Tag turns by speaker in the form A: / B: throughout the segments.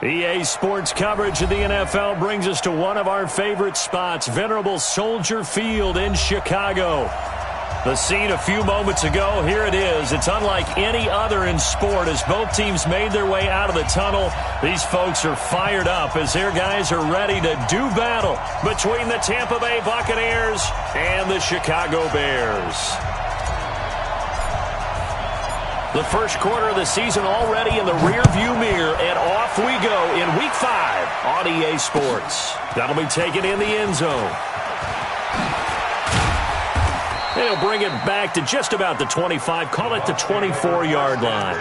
A: EA Sports coverage of the NFL brings us to one of our favorite spots, venerable Soldier Field in Chicago. The scene a few moments ago, here it is. It's unlike any other in sport as both teams made their way out of the tunnel. These folks are fired up as their guys are ready to do battle between the Tampa Bay Buccaneers and the Chicago Bears. The first quarter of the season already in the rearview mirror, and off we go in Week 5 on EA Sports. That'll be taken in the end zone. And he'll bring it back to just about the 25, call it the 24-yard line.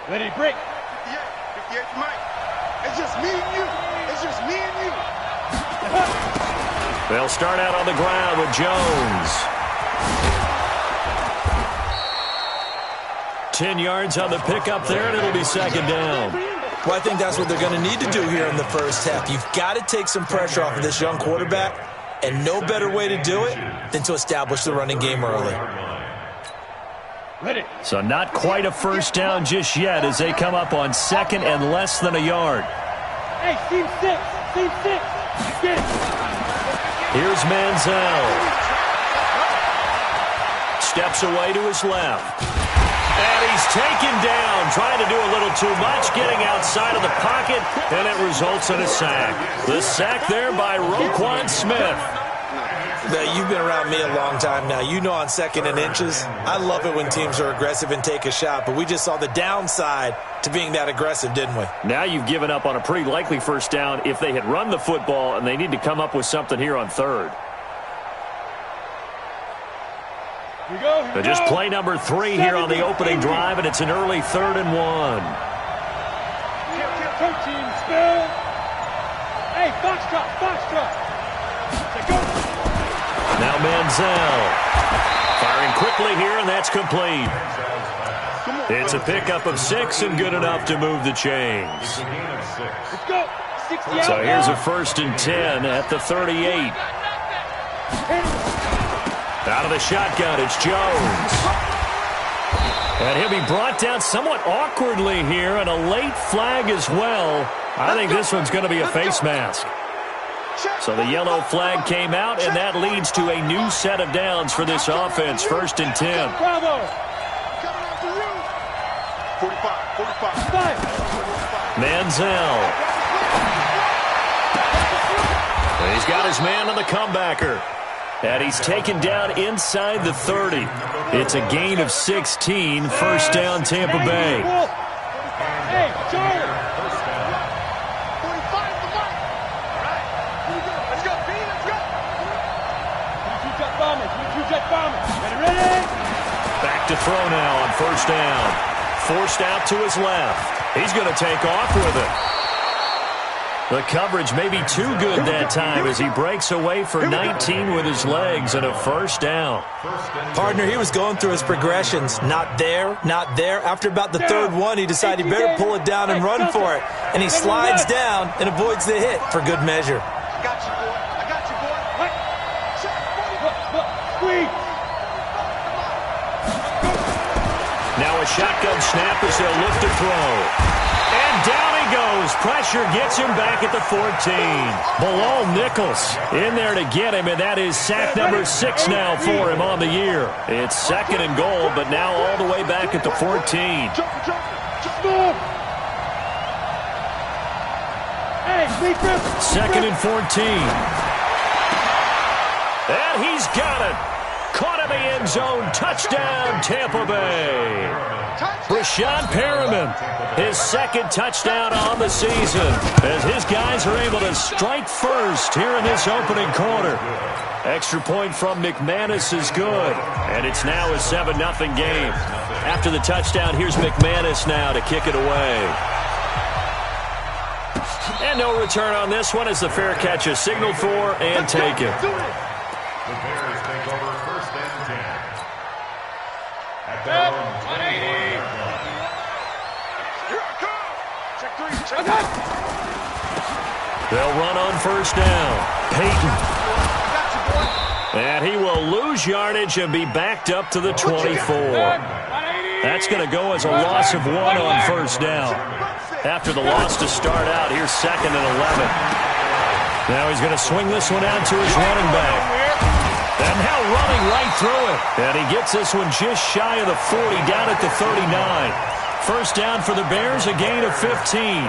B: Ready, break.
C: 58, Mike. It's just me and you. It's just me and you.
A: They'll start out on the ground with Jones. 10 yards on the pickup there, and it'll be second down.
D: Well, I think that's what they're going to need to do here in the first half. You've got to take some pressure off of this young quarterback, and no better way to do it than to establish the running game early.
B: Ready.
A: So not quite a first down just yet as they come up on second and less than a yard.
B: Hey, team 6. Team 6. Get it.
A: Here's Manziel. Steps away to his left. And he's taken down, trying to do a little too much, getting outside of the pocket, and it results in a sack. The sack there by Roquan Smith.
D: You've been around me a long time now. You know on second and inches, I love it when teams are aggressive and take a shot, but we just saw the downside to being that aggressive, didn't we?
A: Now you've given up on a pretty likely first down if they had run the football, and they need to come up with something here on third.
B: Here we go.
A: So just play number 3 here on the opening drive, and it's an early 3rd and 1.
B: Coaching spill. Hey, foxtrot, foxtrot. Go.
A: Now Manziel firing quickly here, and that's complete. It's a pickup of 6 and good enough to move the chains.
B: Let's go. 60
A: So
B: out
A: here's
B: now.
A: a 1st and 10 at the 38. Out of the shotgun, it's Jones. And he'll be brought down somewhat awkwardly here, and a late flag as well. I think this one's going to be a face mask. So the yellow flag came out, and that leads to a new set of downs for this offense. 1st and 10.
B: Bravo.
C: 45.
A: Manziel. He's got his man on the comebacker. And he's taken down inside the 30. It's a gain of 16. First down, Tampa Bay.
B: Hey, Charlie.
C: 45 to Mike. All right. Here we go. Let's go, B. Let's go.
B: 22 jet bombers. 22 jet bombers. Ready?
A: Back to throw now on first down. Forced out to his left. He's going to take off with it. The coverage may be too good that time as he breaks away for 19 with his legs and a first down.
D: Partner, he was going through his progressions. Not there, not there. After about the 3rd one, he decided he better pull it down and run for it. And he slides down and avoids the hit for good measure.
C: I got you, boy. I got you, boy.
B: What? Squeeze.
A: Now a shotgun snap as they'll look to throw. And down he goes. Pressure gets him back at the 14. Bilal Nichols in there to get him, and that is sack number 6 now for him on the year. It's 2nd and goal, but now all the way back at the 14.
B: Hey, sleeper.
A: 2nd and 14. And he's got it. Caught in the end zone. Touchdown, Tampa Bay. Breshad Perriman, his 2nd touchdown on the season, as his guys are able to strike first here in this opening quarter. Extra point from McManus is good, and it's now a 7-0 game. After the touchdown, here's McManus now to kick it away. And no return on this one as the fair catch is signaled for and taken.
E: The Bears take over 1st and 10. At their own 21-yard line.
C: Here I come. Check 3. Check 3.
A: They'll run on 1st down. Peyton. And he will lose yardage and be backed up to the 24. That's going to go as a loss of 1 on 1st down. After the loss to start out, here's 2nd and 11. Now he's going to swing this one out to his running back. And now running right through it. And he gets this one just shy of the 40, down at the 39. 1st down for the Bears, a gain of 15.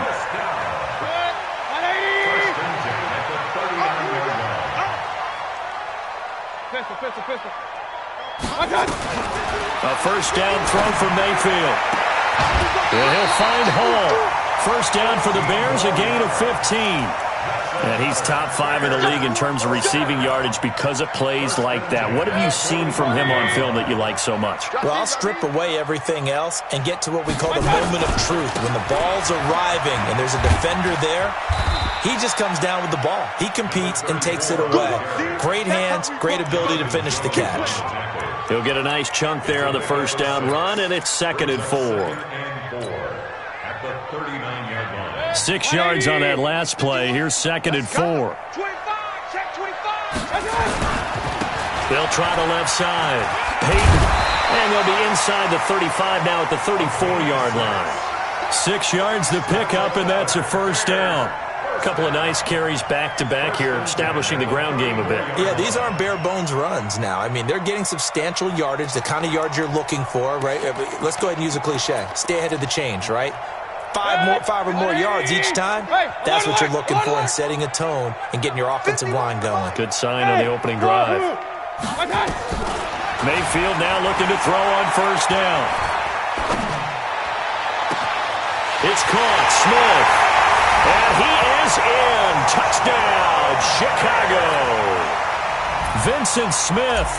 B: Pistol.
A: A 1st down throw for Mayfield. And he'll find Hall. 1st down for the Bears, a gain of 15. And he's top 5 in the league in terms of receiving yardage because of plays like that. What have you seen from him on film that you like so much?
D: Well, I'll strip away everything else and get to what we call the moment of truth. When the ball's arriving and there's a defender there, he just comes down with the ball. He competes and takes it away. Great hands, great ability to finish the catch.
A: He'll get a nice chunk there on the 1st down run, and it's 2nd and 4. 6 yards on that last play. Here's 2nd and 4.
B: 25. Check 25.
A: They'll try the left side. Peyton. And they'll be inside the 35 now at the 34-yard line. 6 yards to pick up, and that's a 1st down. A couple of nice carries back-to-back here, establishing the ground game a bit.
D: Yeah, these aren't bare-bones runs now. I mean, they're getting substantial yardage, the kind of yards you're looking for, right? Let's go ahead and use a cliche. Stay ahead of the change, right? 5 or more yards each time, that's what you're looking for in setting a tone and getting your offensive line going.
A: Good sign on the opening drive. Mayfield now looking to throw on 1st down. It's caught. Smith. And he is in. Touchdown, Chicago. Vincent Smith,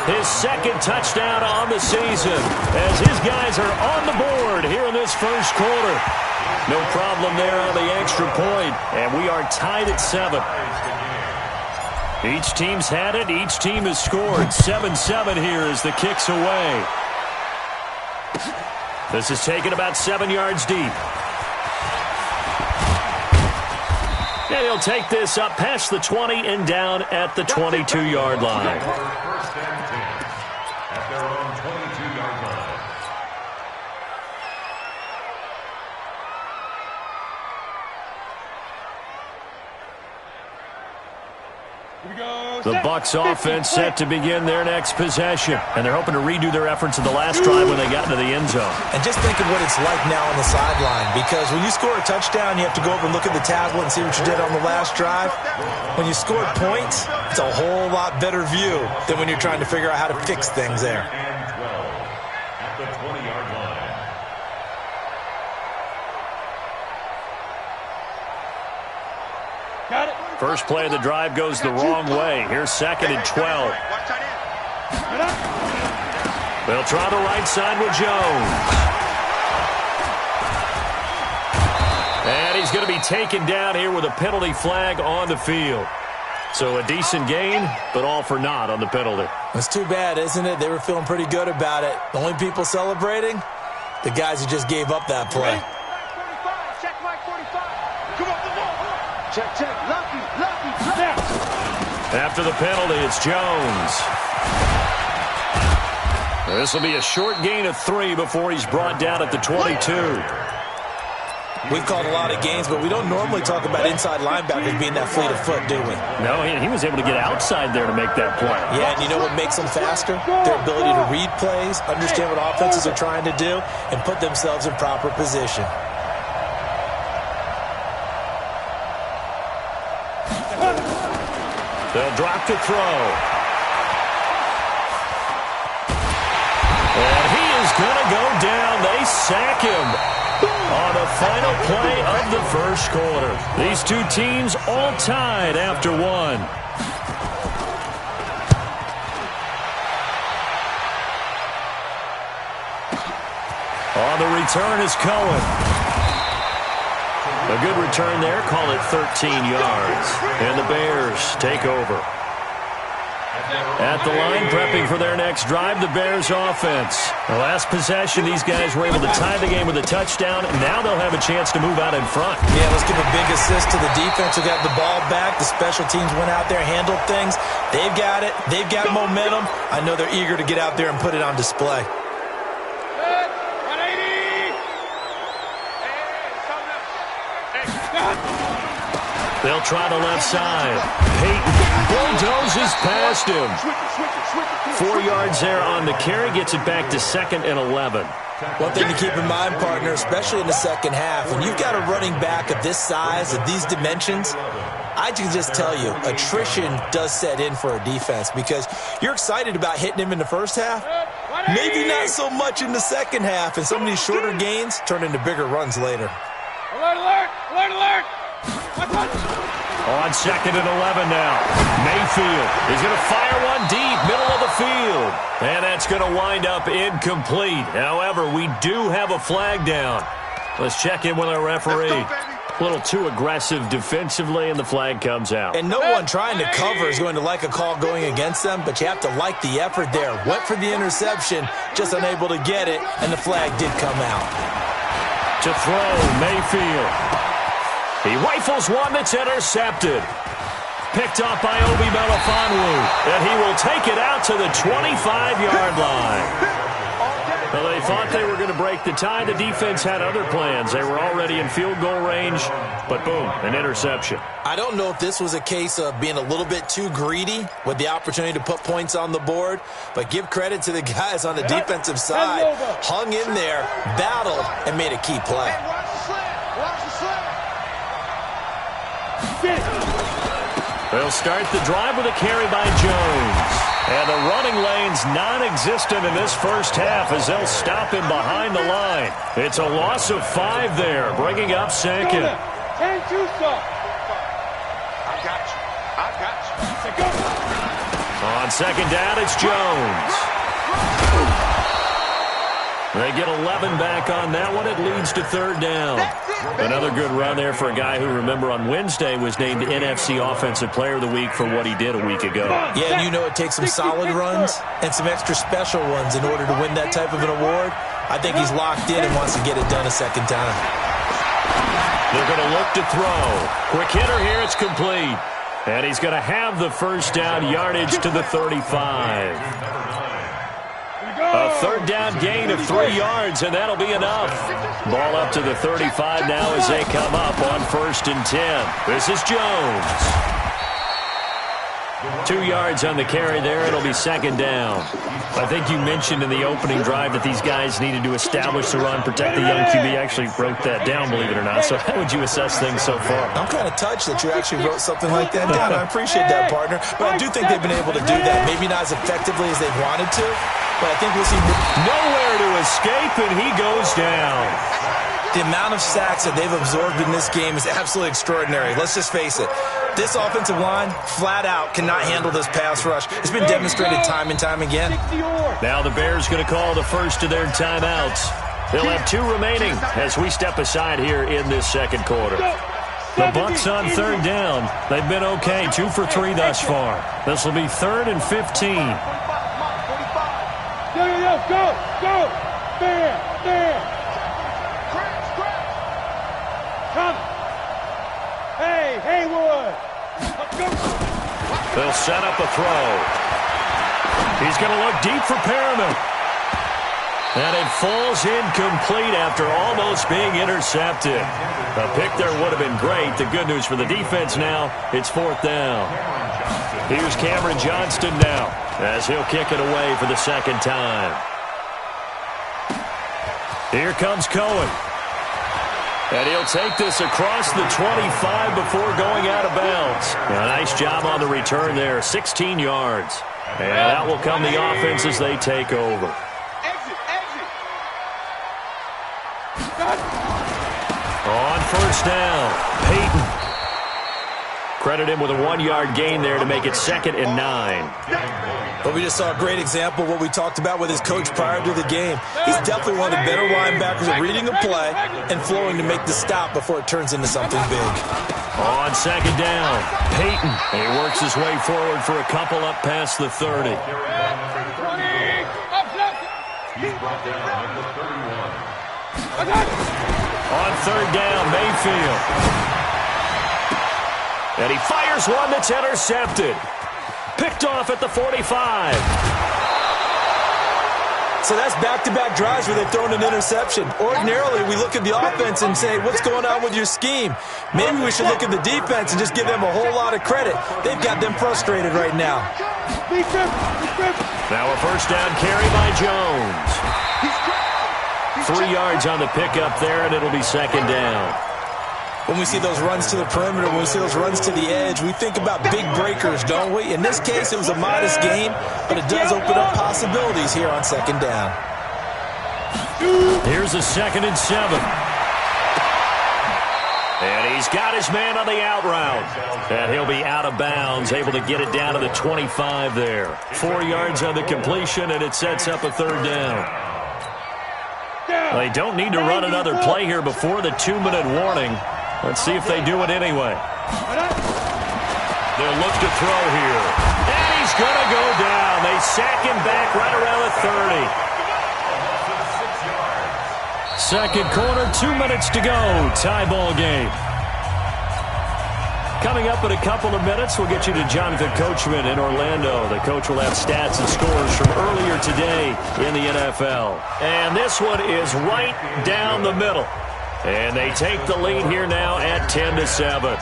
A: his 2nd touchdown on the season as his guys are on the board here in this 1st quarter. No problem there on the extra point, and we are tied at 7. Each team's had it. Each team has scored. 7-7 here as the kick's away. This is taken about 7 yards deep. And he'll take this up past the 20 and down at the 22-yard line.
E: 1st and 10 at their own 22-yard line.
A: The Bucs offense set to begin their next possession. And they're hoping to redo their efforts in the last drive when they got into the end zone.
D: And just think of what it's like now on the sideline, because when you score a touchdown, you have to go over and look at the tablet and see what you did on the last drive. When you scored points, it's a whole lot better view than when you're trying to figure out how to fix things there.
E: And 12 at the 20-yard line.
B: Got it.
A: First play of the drive goes the wrong way. Here's 2nd and 12. They'll try the right side with Jones. And he's going to be taken down here with a penalty flag on the field. So a decent gain, but all for naught on the penalty.
D: It's too bad, isn't it? They were feeling pretty good about it. The only people celebrating, the guys who just gave up that play.
C: Check Mike 45. Come on, come on. Check. Lucky.
A: After the penalty, it's Jones. This will be a short gain of 3 before he's brought down at the 22.
D: We've called a lot of games, but we don't normally talk about inside linebackers being that fleet of foot, do we?
A: No, he was able to get outside there to make that play.
D: Yeah, and you know what makes them faster? Their ability to read plays, understand what offenses are trying to do, and put themselves in proper position.
A: They'll drop to throw. And he is going to go down. They sack him on the final play of the 1st quarter. These two teams all tied after 1. On the return is Cohen. A good return there, call it 13 yards. And the Bears take over. At the line, prepping for their next drive, the Bears offense. The last possession, these guys were able to tie the game with a touchdown. Now they'll have a chance to move out in front.
D: Yeah, let's give a big assist to the defense who got the ball back. The special teams went out there, handled things. They've got it. They've got momentum. I know they're eager to get out there and put it on display.
A: They'll try the left side. Peyton bulldozes past him. 4 yards there on the carry. Gets it back to 2nd and 11.
D: One thing to keep in mind, partner, especially in the second half, when you've got a running back of this size, of these dimensions, I can just tell you, attrition does set in for a defense because you're excited about hitting him in the first half. Maybe not so much in the second half, and some of these shorter gains turn into bigger runs later.
B: Alert, alert, alert, alert.
A: On 2nd and 11 now. Mayfield is going to fire one deep, middle of the field. And that's going to wind up incomplete. However, we do have a flag down. Let's check in with our referee. A little too aggressive defensively, and the flag comes out.
D: And no one trying to cover is going to like a call going against them, but you have to like the effort there. Went for the interception, just unable to get it, and the flag did come out.
A: To throw, Mayfield. He rifles one that's intercepted. Picked up by Obi Melifonwu. And he will take it out to the 25-yard line. Well, they thought they were going to break the tie. The defense had other plans. They were already in field goal range. But boom, an interception.
D: I don't know if this was a case of being a little bit too greedy with the opportunity to put points on the board. But give credit to the guys on the defensive side. Hung in there, battled, and made a key play.
A: They'll start the drive with a carry by Jones. And the running lane's non-existent in this first half as they'll stop him behind the line. It's a loss of 5 there, bringing up 2nd.
B: And 2 stop.
C: I got you. I got you.
A: On 2nd down, it's Jones. They get 11 back on that one. It leads to 3rd down. Another good run there for a guy who, remember, on Wednesday was named NFC Offensive Player of the Week for what he did a week ago.
D: Yeah, and you know it takes some solid runs and some extra special ones in order to win that type of an award. I think he's locked in and wants to get it done a second time.
A: They're going to look to throw. Quick hitter here, it's complete. And he's going to have the first down yardage to the 35. A 3rd down gain of 3 yards, and that'll be enough. Ball up to the 35 now as they come up on 1st and 10. This is Jones. 2 yards on the carry there. It'll be 2nd down. I think you mentioned in the opening drive that these guys needed to establish the run, protect the young QB. I actually wrote that down, believe it or not. So how would you assess things so far?
D: I'm kind of touched that you actually wrote something like that down. I appreciate that, partner. But I do think they've been able to do that. Maybe not as effectively as they've wanted to, but I think we'll see
A: nowhere to escape, and he goes down.
D: The amount of sacks that they've absorbed in this game is absolutely extraordinary. Let's just face it. This offensive line, flat out, cannot handle this pass rush. It's been demonstrated time and time again.
A: Now the Bears going to call the first of their timeouts. They'll have 2 remaining as we step aside here in this 2nd quarter. The Bucs on 3rd down. They've been okay, 2 for 3 thus far. This will be 3rd and 15.
B: Yo, go! There! Come! Hey, Haywood! Let's go!
A: They'll set up a throw. He's going to look deep for Perriman. And it falls incomplete after almost being intercepted. A pick there would have been great. The good news for the defense now, it's 4th down. Here's Cameron Johnston now as he'll kick it away for the 2nd time. Here comes Cohen. And he'll take this across the 25 before going out of bounds. A nice job on the return there, 16 yards. And that will come the offense as they take over. On 1st down, Peyton. Credit him with a 1-yard gain there to make it 2nd and 9.
D: But we just saw a great example of what we talked about with his coach prior to the game. He's definitely one of the better linebackers at reading a play and flowing to make the stop before it turns into something big.
A: On 2nd down, Peyton. He works his way forward for a couple up past the 30.
E: He's brought down at the 31.
A: On 3rd down, Mayfield. And he fires one that's intercepted. Picked off at the 45.
D: So that's back-to-back drives where they've thrown an interception. Ordinarily, we look at the offense and say, what's going on with your scheme? Maybe we should look at the defense and just give them a whole lot of credit. They've got them frustrated right now.
A: Now a 1st down carry by Jones. 3 yards on the pickup there, and it'll be 2nd down.
D: When we see those runs to the perimeter, when we see those runs to the edge, we think about big breakers, don't we? In this case, it was a modest gain, but it does open up possibilities here on 2nd down.
A: Here's a 2nd and 7. And he's got his man on the out route. And he'll be out of bounds, able to get it down to the 25 there. 4 yards on the completion, and it sets up a 3rd down. They don't need to run another play here before the 2-minute warning. Let's see if they do it anyway. They'll look to throw here. And he's going to go down. They sack him back right around the 30. 2nd quarter, 2 minutes to go. Tie ball game. Coming up in a couple of minutes, we'll get you to Jonathan Coachman in Orlando. The coach will have stats and scores from earlier today in the NFL. And this one is right down the middle. And they take the lead here now at 10-7.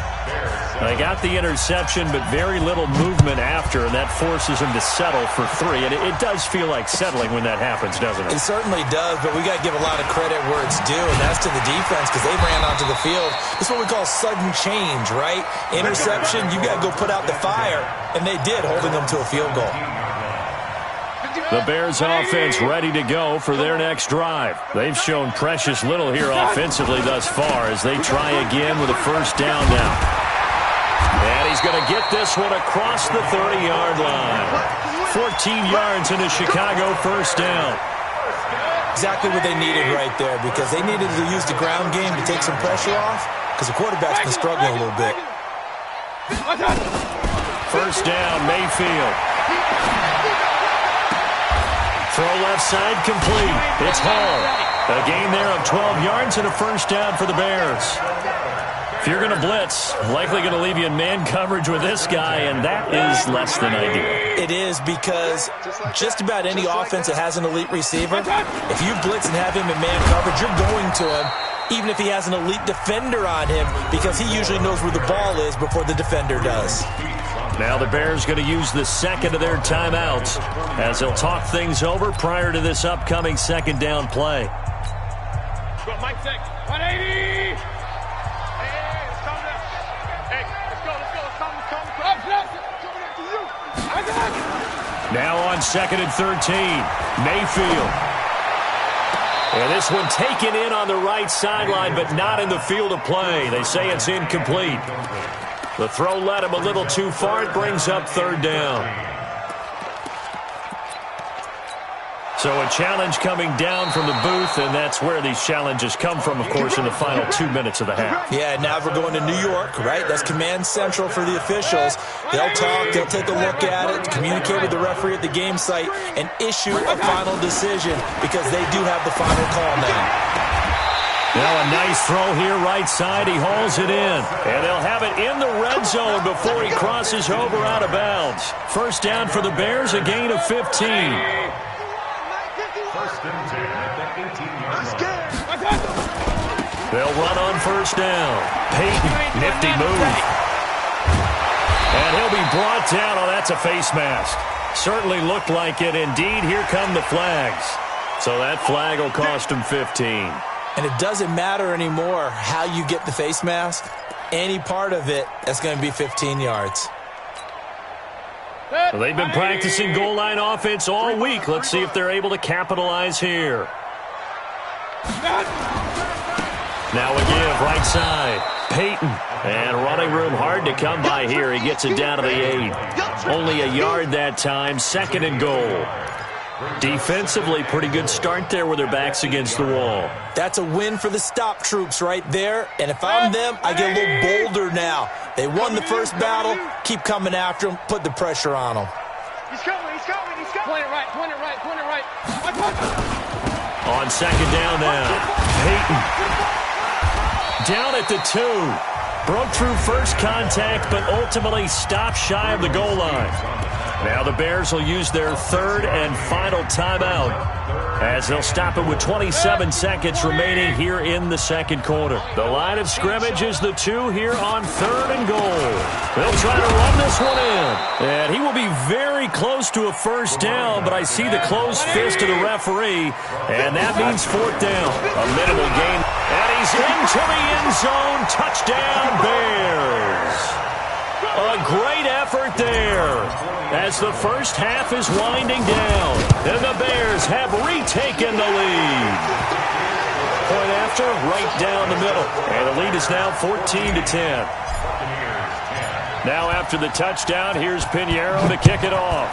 A: They got the interception, but very little movement after, and that forces them to settle for 3. And it does feel like settling when that happens, doesn't it?
D: It certainly does, but we got to give a lot of credit where it's due, and that's to the defense because they ran onto the field. This is what we call sudden change, right? Interception, you got to go put out the fire, and they did, holding them to a field goal.
A: The Bears offense ready to go for their next drive. They've shown precious little here offensively thus far as they try again with a 1st down now. And he's going to get this one across the 30-yard line. 14 yards in a Chicago 1st down.
D: Exactly what they needed right there because they needed to use the ground game to take some pressure off because the quarterback's been struggling a little bit.
A: 1st down, Mayfield. Throw left side complete. It's Hall. A gain there of 12 yards and a 1st down for the Bears. If you're going to blitz, likely going to leave you in man coverage with this guy, and that is less than ideal.
D: It is because just about any offense that has an elite receiver, if you blitz and have him in man coverage, you're going to him, even if he has an elite defender on him, because he usually knows where the ball is before the defender does.
A: Now the Bears going to use the 2nd of their timeouts as they'll talk things over prior to this upcoming 2nd down play.
B: Got Mike 6. 180.
A: Now on 2nd and 13, Mayfield. And this one taken in on the right sideline, but not in the field of play. They say it's incomplete. The throw led him a little too far. It brings up 3rd down. So a challenge coming down from the booth, and that's where these challenges come from, of course, in the final 2 minutes of the half.
D: Yeah, now we're going to New York, right? That's command central for the officials. They'll talk, they'll take a look at it, communicate with the referee at the game site, and issue a final decision because they do have the final call now.
A: Now a nice throw here right side. He hauls it in. And they'll have it in the red zone before he crosses over out of bounds. 1st down for the Bears, a gain of 15.
E: 1st and 10 at the 18-yard line.
A: They'll run on 1st down. Peyton, nifty move. And he'll be brought down. Oh, that's a face mask. Certainly looked like it. Indeed, here come the flags. So that flag will cost him 15.
D: And it doesn't matter anymore how you get the face mask. Any part of it, that's going to be 15 yards.
A: Well, they've been practicing goal line offense all week. Let's see if they're able to capitalize here. Now a give, right side. Peyton And running room hard to come by here. He gets it down to the 8. Only a yard that time. 2nd and goal. Defensively, pretty good start there with their backs against the wall.
D: That's a win for the stop troops right there. And if I'm them, I get a little bolder now. They won the first battle. Keep coming after them. Put the pressure on them.
B: He's coming. Point it right.
A: On 2nd down now. Peyton. Down at the 2. Broke through first contact, but ultimately stopped shy of the goal line. Now the Bears will use their 3rd and final timeout as they'll stop it with 27 seconds remaining here in the 2nd quarter. The line of scrimmage is the 2 here on 3rd and goal. They'll try to run this one in. And he will be very close to a first down, but I see the closed fist of the referee, and that means 4th down. A minimal gain. And he's into the end zone. Touchdown, Bears. A great effort there as the first half is winding down, and the Bears have retaken the lead. Point after, right down the middle, and the lead is now 14-10. Now after the touchdown, here's Pinheiro to kick it off.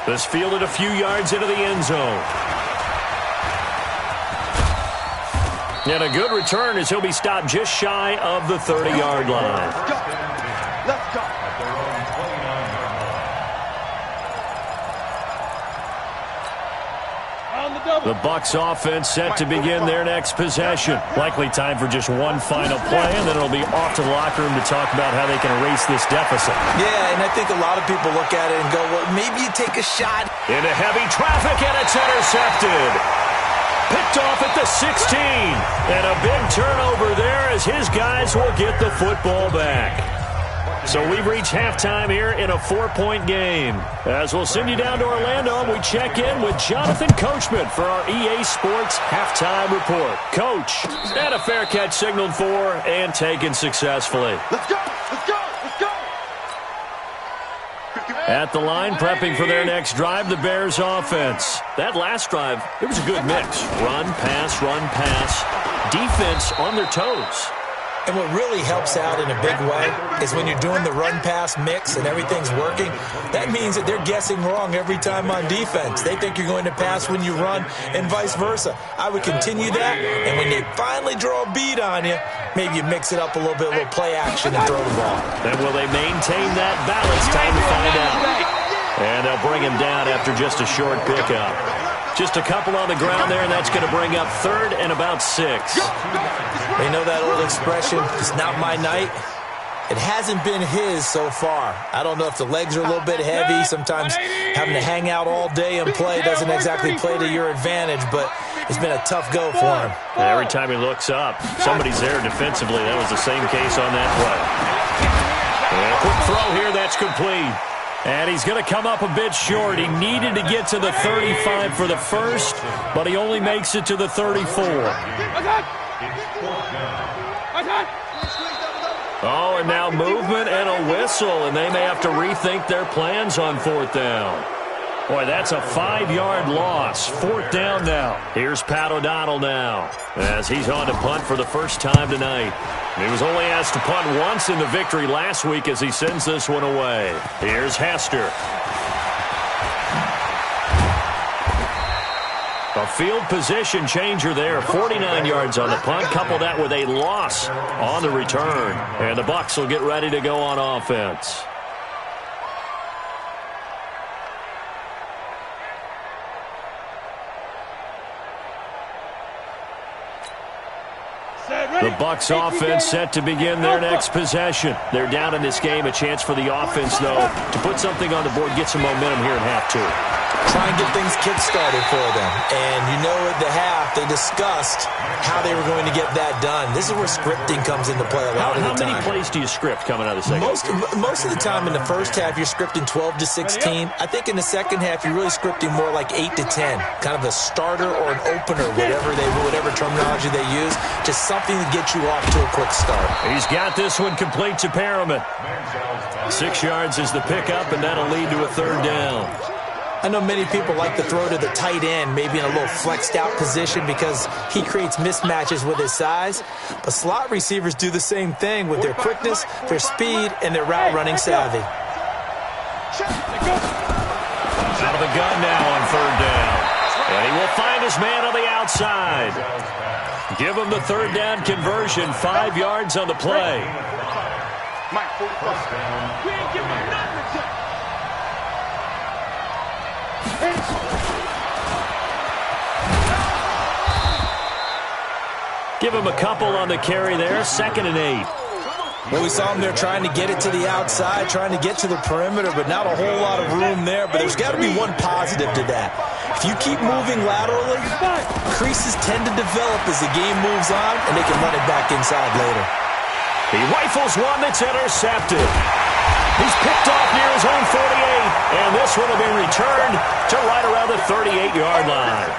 A: This fielded a few yards into the end zone. And a good return as he'll be stopped just shy of the 30-yard line.
C: Let's go.
A: The Bucs offense set to begin their next possession. Likely time for just one final play, and then it'll be off to the locker room to talk about how they can erase this deficit.
D: Yeah, and I think a lot of people look at it and go, well, maybe you take a shot.
A: Into heavy traffic, and it's intercepted. Picked off at the 16. And a big turnover there as his guys will get the football back. So we've reached halftime here in a 4-point game. As we'll send you down to Orlando, we check in with Jonathan Coachman for our EA Sports Halftime Report. Coach, and a fair catch signaled for and taken successfully.
C: Let's go. Let's go. Let's go.
A: At the line, prepping for their next drive, the Bears offense. That last drive, it was a good mix. Run, pass, defense on their toes.
D: And what really helps out in a big way is when you're doing the run-pass mix and everything's working, that means that they're guessing wrong every time on defense. They think you're going to pass when you run and vice versa. I would continue that, and when they finally draw a beat on you, maybe you mix it up a little bit, a little play action and throw the ball.
A: Then will they maintain that balance? Time to find out. And they'll bring him down after just a short pickup. Just a couple on the ground there, and that's going to bring up 3rd and about 6.
D: They know that old expression, it's not my night. It hasn't been his so far. I don't know if the legs are a little bit heavy. Sometimes having to hang out all day and play doesn't exactly play to your advantage, but it's been a tough go for him.
A: And every time he looks up, somebody's there defensively. That was the same case on that play. And a quick throw here, that's complete. And he's going to come up a bit short. He needed to get to the 35 for the first, but he only makes it to the 34. Oh, and now movement and a whistle, and they may have to rethink their plans on 4th down. Boy, that's a 5-yard loss. 4th down now. Here's Pat O'Donnell now as he's on to punt for the first time tonight. He was only asked to punt once in the victory last week as he sends this one away. Here's Hester. A field position changer there. 49 yards on the punt. Couple that with a loss on the return. And the Bucs will get ready to go on offense. The Bucs offense set to begin their next possession. They're down in this game. A chance for the offense, though, to put something on the board, get some momentum here in half 2.
D: Try and get things kick-started for them. And you know at the half, they discussed how they were going to get that done. This is where scripting comes into play a lot of the time.
A: How many plays do you script coming out of the second?
D: Most of the time in the first half, you're scripting 12 to 16. I think in the second half, you're really scripting more like 8 to 10. Kind of a starter or an opener, whatever terminology they use. Just something to get you off to a quick start.
A: He's got this one complete to Perriman. 6 yards is the pickup, and that'll lead to a 3rd down.
D: I know many people like to throw to the tight end, maybe in a little flexed out position because he creates mismatches with his size. But slot receivers do the same thing with their quickness, their speed, and their route running savvy.
A: Out of the gun now on 3rd down. And he will find his man on the outside. Give him the 3rd down conversion, 5 yards on the play.
C: Mike, 45. We ain't giving him nothing to do.
A: Give him a couple on the carry there, 2nd and 8.
D: Well, we saw him there trying to get it to the outside, trying to get to the perimeter, but not a whole lot of room there. But there's got to be one positive to that. If you keep moving laterally, creases tend to develop as the game moves on, and they can run it back inside later.
A: He rifles one that's intercepted. He's picked off near his own 48, and this one will be returned to right around the 38-yard line.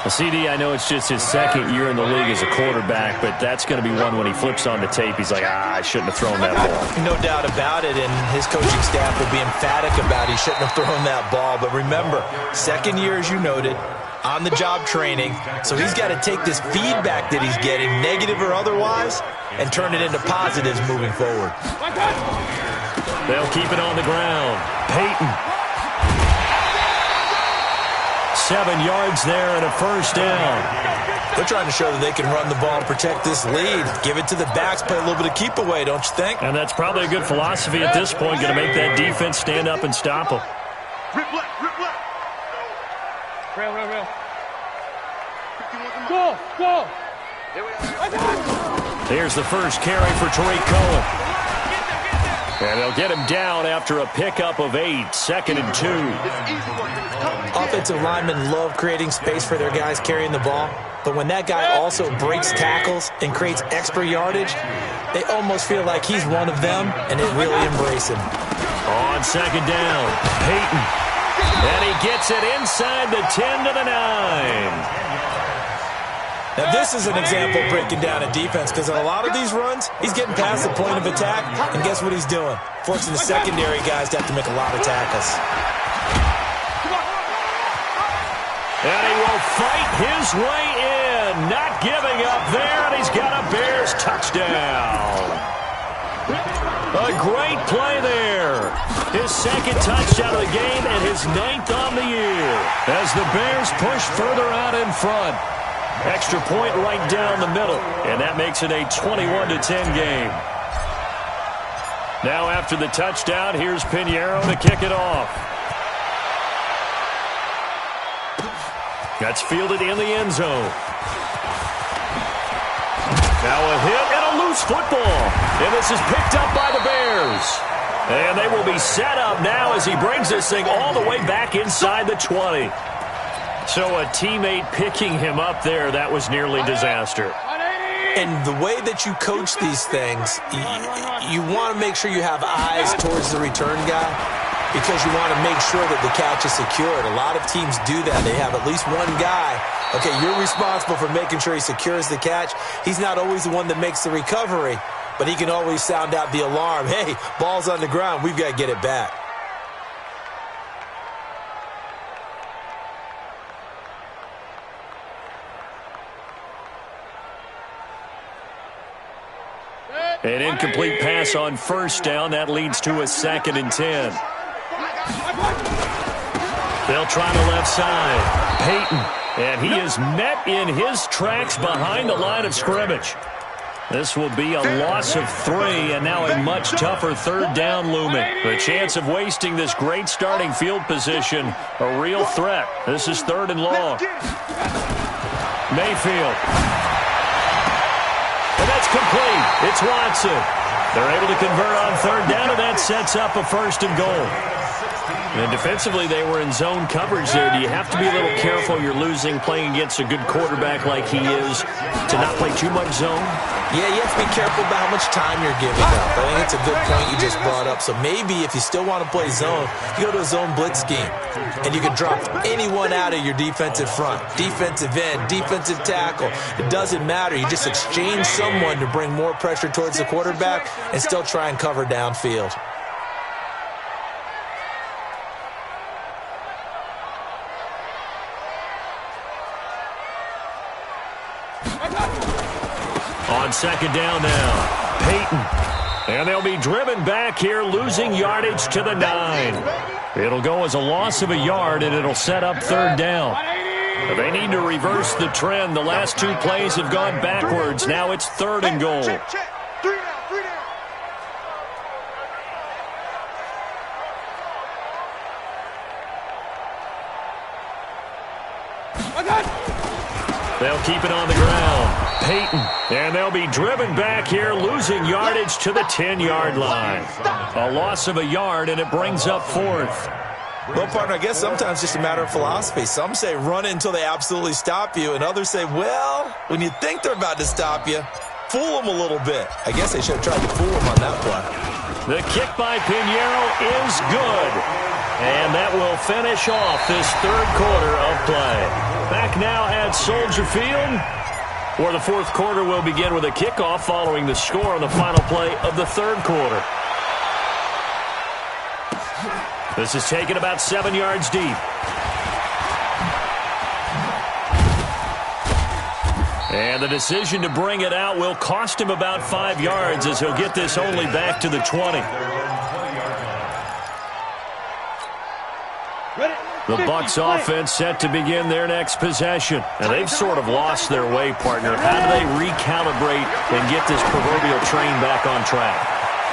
A: Well, CD, I know it's just his 2nd year in the league as a quarterback, but that's going to be one when he flips on the tape. He's like, I shouldn't have thrown that ball.
D: No doubt about it, and his coaching staff will be emphatic about he shouldn't have thrown that ball. But remember, 2nd year, as you noted, on-the-job training, so he's got to take this feedback that he's getting, negative or otherwise, and turn it into positives moving forward.
A: They'll keep it on the ground. Peyton. 7 yards there and a 1st down.
D: They're trying to show that they can run the ball and protect this lead. Give it to the backs, play a little bit of keep away, don't you think?
A: And that's probably a good philosophy at this point, going to make that defense stand up and stop them.
C: Rip left, rip left.
B: Real. Go.
A: Here's the first carry for Tariq Cohen. And they'll get him down after a pickup of 8, 2nd and 2.
D: Offensive linemen love creating space for their guys carrying the ball, but when that guy also breaks tackles and creates extra yardage, they almost feel like he's one of them, and they really embrace him.
A: On 2nd down, Peyton. And he gets it inside the 10 to the 9.
D: Now, this is an example of breaking down a defense because in a lot of these runs, he's getting past the point of attack, and guess what he's doing? Forcing the secondary guys to have to make a lot of tackles.
A: And he will fight his way in, not giving up there, and he's got a Bears touchdown. A great play there. His 2nd touchdown of the game and his 9th on the year as the Bears push further out in front. Extra point right down the middle, and that makes it a 21-10 game. Now after the touchdown, here's Pinheiro to kick it off. That's fielded in the end zone. Now a hit and a loose football, and this is picked up by the Bears. And they will be set up now as he brings this thing all the way back inside the 20. So a teammate picking him up there, that was nearly disaster.
D: And the way that you coach these things, you want to make sure you have eyes towards the return guy because you want to make sure that the catch is secured. A lot of teams do that. They have at least one guy. Okay, you're responsible for making sure he secures the catch. He's not always the one that makes the recovery, but he can always sound out the alarm. Hey, ball's on the ground. We've got to get it back.
A: An incomplete pass on 1st down. That leads to a 2nd and 10. They'll try the left side. Peyton. And he is met in his tracks behind the line of scrimmage. This will be a loss of 3, and now a much tougher 3rd down looming. The chance of wasting this great starting field position, a real threat. This is 3rd and long. Mayfield. And that's complete. It's Watson. They're able to convert on 3rd down, and that sets up a 1st and goal. And defensively, they were in zone coverage there. Do you have to be a little careful? You're losing, playing against a good quarterback like he is, to not play too much zone?
D: Yeah, you have to be careful about how much time you're giving up. I think it's a good point you just brought up. So maybe if you still want to play zone, you go to a zone blitz scheme, and you can drop anyone out of your defensive front, defensive end, defensive tackle. It doesn't matter. You just exchange someone to bring more pressure towards the quarterback and still try and cover downfield.
A: second down now. Peyton. And they'll be driven back here, losing yardage to the 9. It'll go as a loss of a yard, and it'll set up third down. They need to reverse the trend. The last 2 plays have gone backwards. Now it's 3rd and goal.
C: Check. 3 down.
A: They'll keep it on the ground. Peyton. And they'll be driven back here, losing yardage to the 10-yard line. A loss of a yard, and it brings up 4th.
D: Well, partner, I guess sometimes it's just a matter of philosophy. Some say run it until they absolutely stop you, and others say, well, when you think they're about to stop you, fool them a little bit. I guess they should have tried to fool them on that play.
A: The kick by Pinheiro is good. And that will finish off this 3rd quarter of play. Back now at Soldier Field, where the 4th quarter will begin with a kickoff following the score on the final play of the 3rd quarter. This is taken about 7 yards deep. And the decision to bring it out will cost him about 5 yards, as he'll get this only back to the 20. The Bucs offense set to begin their next possession. And they've sort of lost their way, partner. How do they recalibrate and get this proverbial train back on track?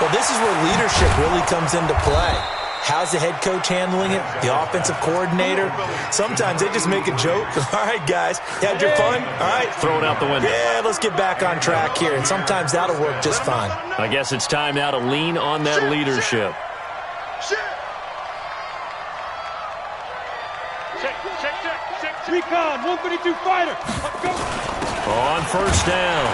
D: Well, this is where leadership really comes into play. How's the head coach handling it? The offensive coordinator? Sometimes they just make a joke. All right, guys, you had your fun? All right.
A: Throw it out the window.
D: Yeah, let's get back on track here. And sometimes that'll work just fine.
A: I guess it's time now to lean on that leadership.
B: Recon, 132 fighter. Let's go.
A: On first down,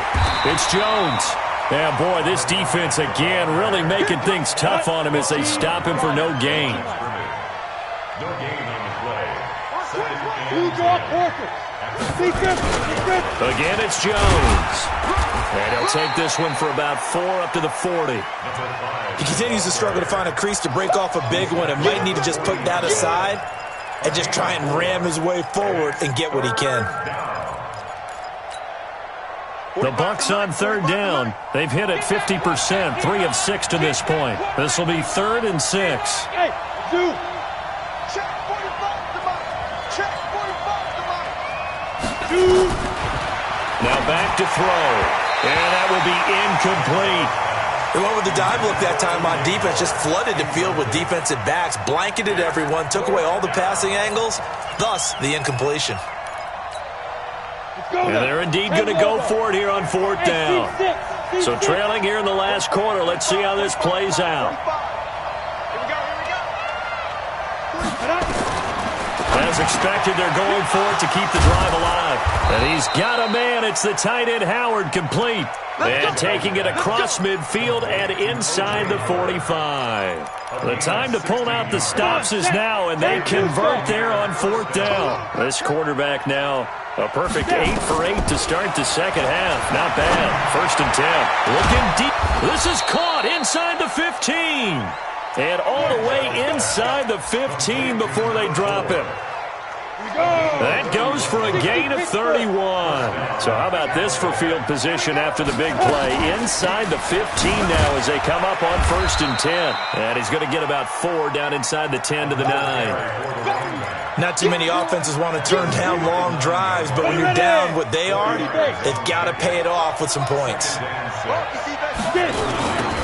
A: it's Jones. Yeah, boy, this defense again really making things tough on him as they stop him for no gain.
E: No gain on the play.
B: Blue draw corpus.
A: Again, it's Jones. And he'll take this one for about 4 up to the 40.
D: He continues to struggle to find a crease to break off a big one and might need to just put that aside and just try and ram his way forward and get what he can.
A: The Bucs on 3rd down. They've hit it 50%, 3 of 6 to this point. This will be 3rd and 6.
B: Hey, Zoo.
C: Check 45 to Mike. Check 45 to Mike.
B: Zoo.
A: Now back to throw. And that will be incomplete.
D: They went with the dive look that time on defense, just flooded the field with defensive backs, blanketed everyone, took away all the passing angles, thus the incompletion.
A: And they're indeed going to go for it here on 4th down. So trailing here in the last quarter, let's see how this plays out. As expected, they're going for it to keep the drive alive. And he's got a man. It's the tight end, Howard, complete. And taking it across midfield and inside the 45. The time to pull out the stops is now, and they convert there on 4th down. This quarterback now, a perfect 8 for 8 to start the second half. Not bad. 1st and 10. Looking deep. This is caught inside the 15. And all the way inside the 15 before they drop him. That goes for a gain of 31. So how about this for field position after the big play? Inside the 15 now as they come up on 1st and 10. And he's going to get about 4 down inside the 10 to the 9.
D: Not too many offenses want to turn down long drives, but when you're down what they are, they've got to pay it off with some points.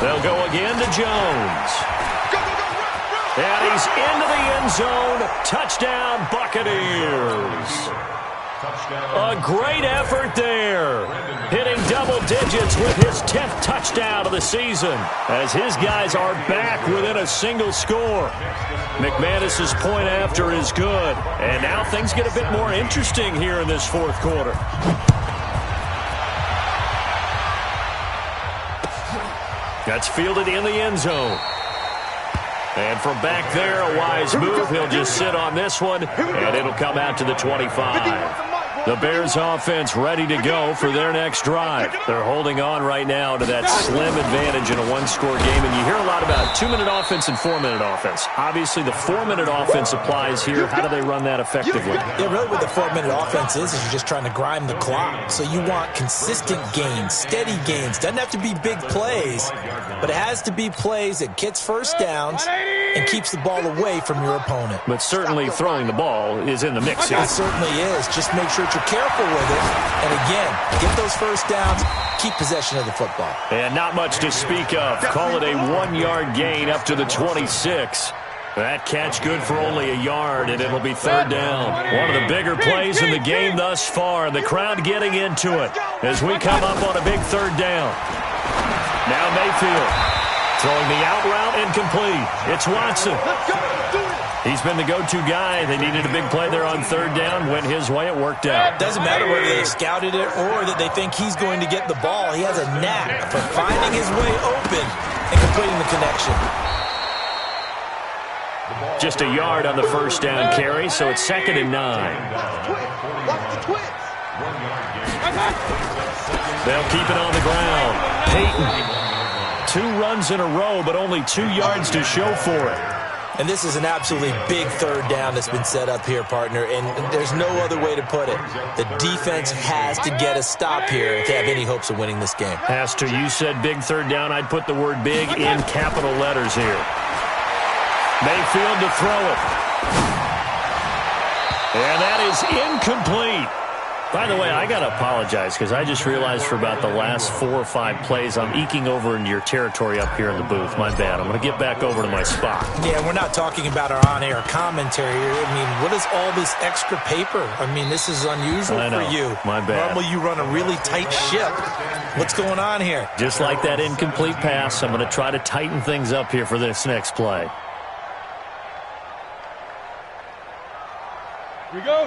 A: They'll go again to Jones. And he's into the end zone. Touchdown, Buccaneers. A great effort there. Hitting double digits with his 10th touchdown of the season as his guys are back within a single score. McManus's point after is good. And now things get a bit more interesting here in this 4th quarter. That's fielded in the end zone. And from back there, a wise move. He'll just sit on this one, and it'll come out to the 25. The Bears offense ready to go for their next drive. They're holding on right now to that slim advantage in a one-score game. And you hear a lot about 2-minute offense and 4-minute offense. Obviously, the 4-minute offense applies here. How do they run that effectively?
D: Yeah, really what the 4-minute offense is you're just trying to grind the clock. So you want consistent gains, steady gains. Doesn't have to be big plays, but it has to be plays that gets first downs and keeps the ball away from your opponent.
A: But certainly throwing the ball is in the mix here.
D: It certainly is. Just make sure you're careful with it. And again, get those first downs, keep possession of the football.
A: And not much to speak of. Call it a 1-yard gain up to the 26. That catch good for only a yard, and it'll be third down. One of the bigger plays in the game thus far. The crowd getting into it as we come up on a big third down. Now Mayfield throwing the out route incomplete. It's Watson. He's been the go-to guy. They needed a big play there on third down. Went his way. It worked out.
D: Doesn't matter whether they scouted it or that they think he's going to get the ball. He has a knack for finding his way open and completing the connection.
A: Just a yard on the first down carry, so it's 2nd and 9. They'll keep it on the ground. Peyton, 2 runs in a row, but only 2 yards to show for it.
D: And this is an absolutely big third down that's been set up here, partner, and there's no other way to put it. The defense has to get a stop here if they have any hopes of winning this game.
A: Has to. You said big third down. I'd put the word big in capital letters here. Mayfield to throw it. And that is incomplete. By the way, I got to apologize because I just realized for about the last 4 or 5 plays, I'm eking over into your territory up here in the booth. My bad. I'm going to get back over to my spot.
D: Yeah, we're not talking about our on-air commentary here. I mean, what is all this extra paper? I mean, this is unusual for you.
A: My bad.
D: Normally you run a really tight ship. What's going on here?
A: Just like that incomplete pass, I'm going to try to tighten things up here for this next play.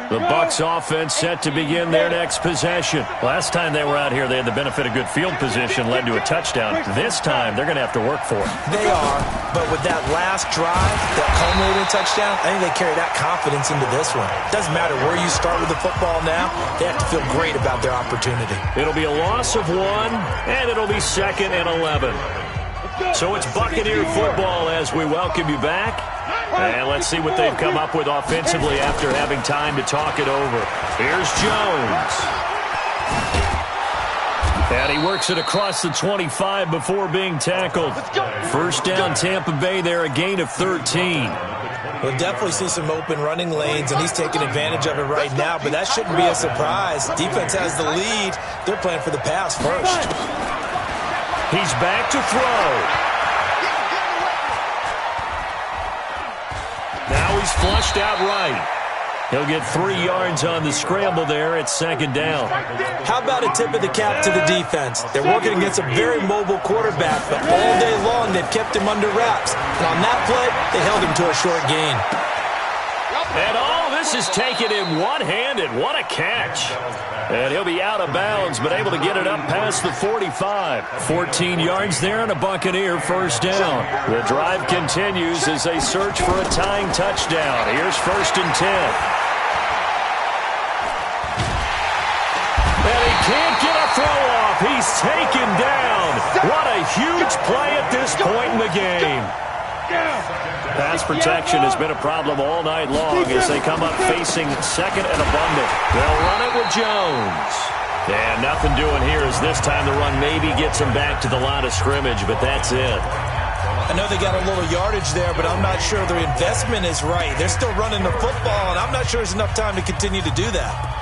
A: The Bucs offense set to begin their next possession. Last time they were out here, they had the benefit of good field position, led to a touchdown. This time, they're going to have to work for it.
D: They are, but with that last drive, that culminating touchdown, I think they carry that confidence into this one. Doesn't matter where you start with the football now, they have to feel great about their opportunity.
A: It'll be a loss of 1, and it'll be 2nd and 11. So it's Buccaneer football as we welcome you back. And let's see what they've come up with offensively after having time to talk it over. Here's Jones. And he works it across the 25 before being tackled. First down, Tampa Bay there, a gain of 13.
D: We'll definitely see some open running lanes, and he's taking advantage of it right now, but that shouldn't be a surprise. Defense has the lead. They're playing for the pass first.
A: He's back to throw. Now he's flushed out right. He'll get 3 yards on the scramble there at 2nd down.
D: How about a tip of the cap to the defense? They're working against a very mobile quarterback, but all day long they've kept him under wraps. And on that play, they held him to a short gain.
A: And all this is taken in one-handed. What a catch. And he'll be out of bounds, but able to get it up past the 45. 14 yards there and a Buccaneer first down. The drive continues as they search for a tying touchdown. Here's 1st and 10. And he can't get a throw off. He's taken down. What a huge play at this point in the game. Pass protection has been a problem all night long as they come up facing 2nd and abundant. They'll run it with Jones. And nothing doing here as this time the run maybe gets them back to the line of scrimmage, but that's it.
D: I know they got a little yardage there, but I'm not sure their investment is right. They're still running the football, and I'm not sure there's enough time to continue to do that.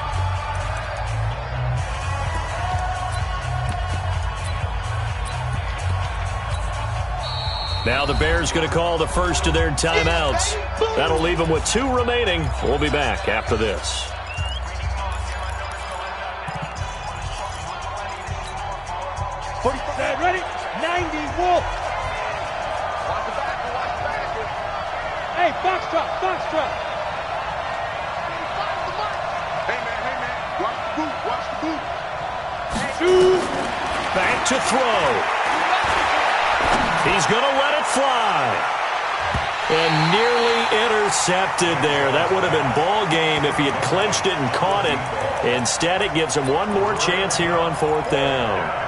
A: Now the Bears going to call the first of their timeouts. That'll leave them with 2 remaining. We'll be back after this.
B: Ready? 90, Wolf. Hey, Foxtrot.
C: Hey, man. Watch the boot.
A: Back to throw. He's going to let it fly. And nearly intercepted there. That would have been ball game if he had clinched it and caught it. Instead, it gives him one more chance here on 4th down.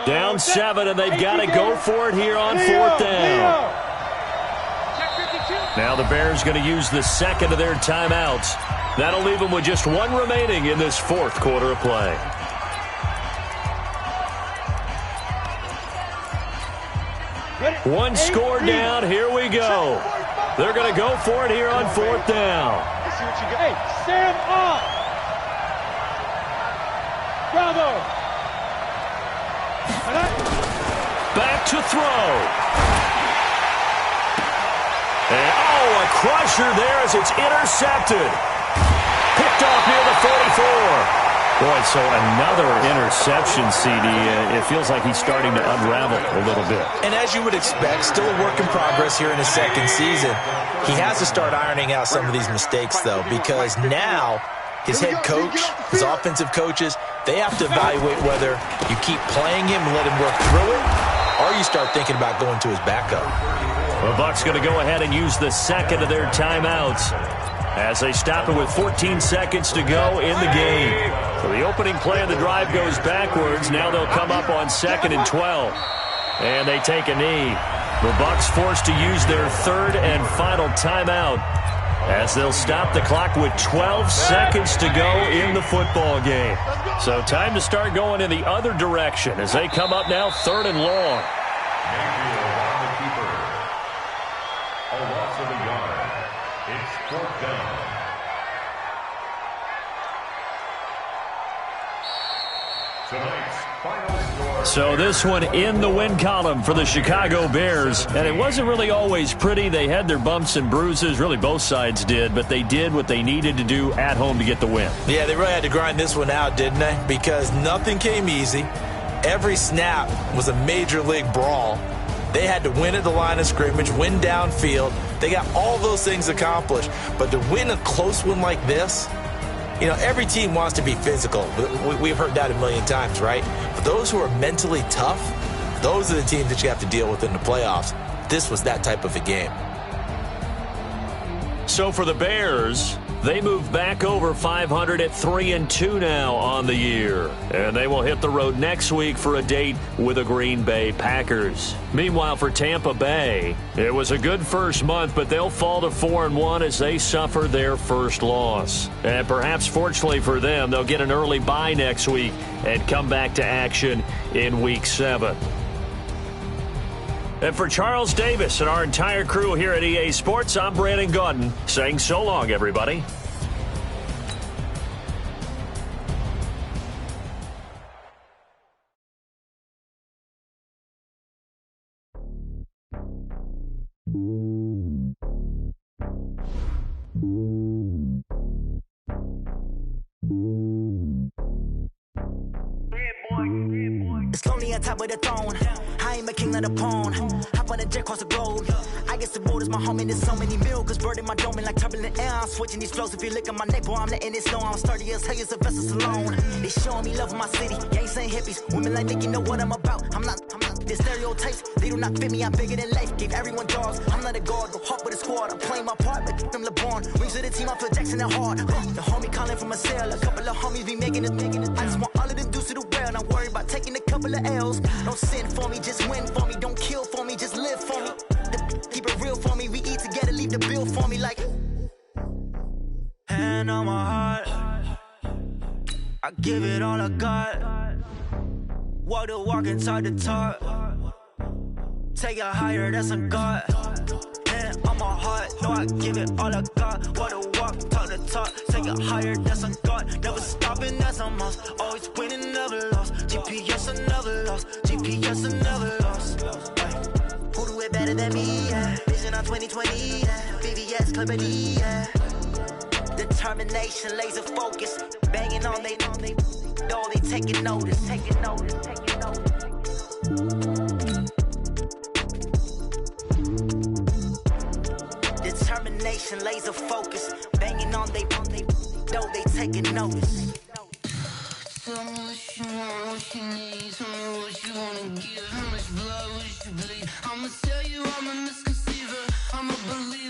A: Down 7, and they've got to go for it here on 4th down. Now the Bears going to use the second of their timeouts. That'll leave them with just one remaining in this 4th quarter of play. One score down. Here we go. They're going to go for it here on 4th down.
B: Hey, Sam off. Bravo.
A: Back to throw. And, a crusher there as it's intercepted. Picked off near the 44. Boy, so another interception, CD. It feels like he's starting to unravel a little bit.
D: And as you would expect, still a work in progress here in his second season. He has to start ironing out some of these mistakes, though, because now his head coach, his offensive coaches, they have to evaluate whether you keep playing him and let him work through it, or you start thinking about going to his backup.
A: The Bucs going to go ahead and use the second of their timeouts as they stop it with 14 seconds to go in the game. So the opening play of the drive goes backwards. Now they'll come up on 2nd and 12. And they take a knee. The Bucs forced to use their third and final timeout as they'll stop the clock with 12 seconds to go in the football game. So time to start going in the other direction as they come up now 3rd and long.
E: Mayfield on the keeper. A loss of a yard. It's 4th down. Tonight's final score.
A: So this one in the win column for the Chicago Bears. And it wasn't really always pretty. They had their bumps and bruises. Really, both sides did. But they did what they needed to do at home to get the win.
D: Yeah, they really had to grind this one out, didn't they? Because nothing came easy. Every snap was a major league brawl. They had to win at the line of scrimmage, win downfield. They got all those things accomplished. But to win a close one like this, you know, every team wants to be physical. We've heard that a million times, right? But those who are mentally tough, those are the teams that you have to deal with in the playoffs. This was that type of a game.
A: So for the Bears, they move back over 500 at 3-2 now on the year. And they will hit the road next week for a date with the Green Bay Packers. Meanwhile, for Tampa Bay, it was a good first month, but they'll fall to 4-1 as they suffer their first loss. And perhaps fortunately for them, they'll get an early bye next week and come back to action in Week 7. And for Charles Davis and our entire crew here at EA Sports, I'm Brandon Gaudin saying so long, everybody.
F: It's lonely on top of the throne. I ain't a king of the pawn. Hop on a jet across the globe. I guess the road is my home and there's so many miracles burning my dome like turbulent air. I'm switching these flows. If you look at my neck, boy, I'm letting it snow. I'm sturdy as hell, as a vessel alone. They showing me love in my city. Gang saying hippies. Women like Nick, you know what I'm about. I'm not the stereotypes. They do not fit me. I'm bigger than life. Gave everyone dogs. I'm not a guard. Go hard with a squad. I'm playing my part, but them LeBron. Rings to the team. I feel Jackson and hard. The homie calling from a cell. A couple of homies be making it. I just want all of them dudes to the well. Not worried about taking a couple of L's. Don't sin for me, just win for me. Don't kill for me, just live for me. Keep it real for me. We eat together, leave the bill for me like. Hand on my heart, I give it all I got. Walk the walk and talk the talk. Take it higher, that's a God. Hand on my heart, no, I give it all I got. Walk the walk, talk the talk. Take it higher, that's a God. Never stopping, that's a must. Always winning, never lost. GPS, I never lost. GPS, I never lost. Who do it better than me? Yeah. Vision on 2020. Yeah. VVS, Clippity. Yeah. Determination, laser focus. Banging on they door, they taking notice. Taking notice. Taking notice. Determination, laser focus. Banging on they door, they taking notice.
G: Tell me what you want, what you need. Tell me what you wanna give. How much blood would you bleed? I'ma tell you I'm a misconceiver. I'm a believer.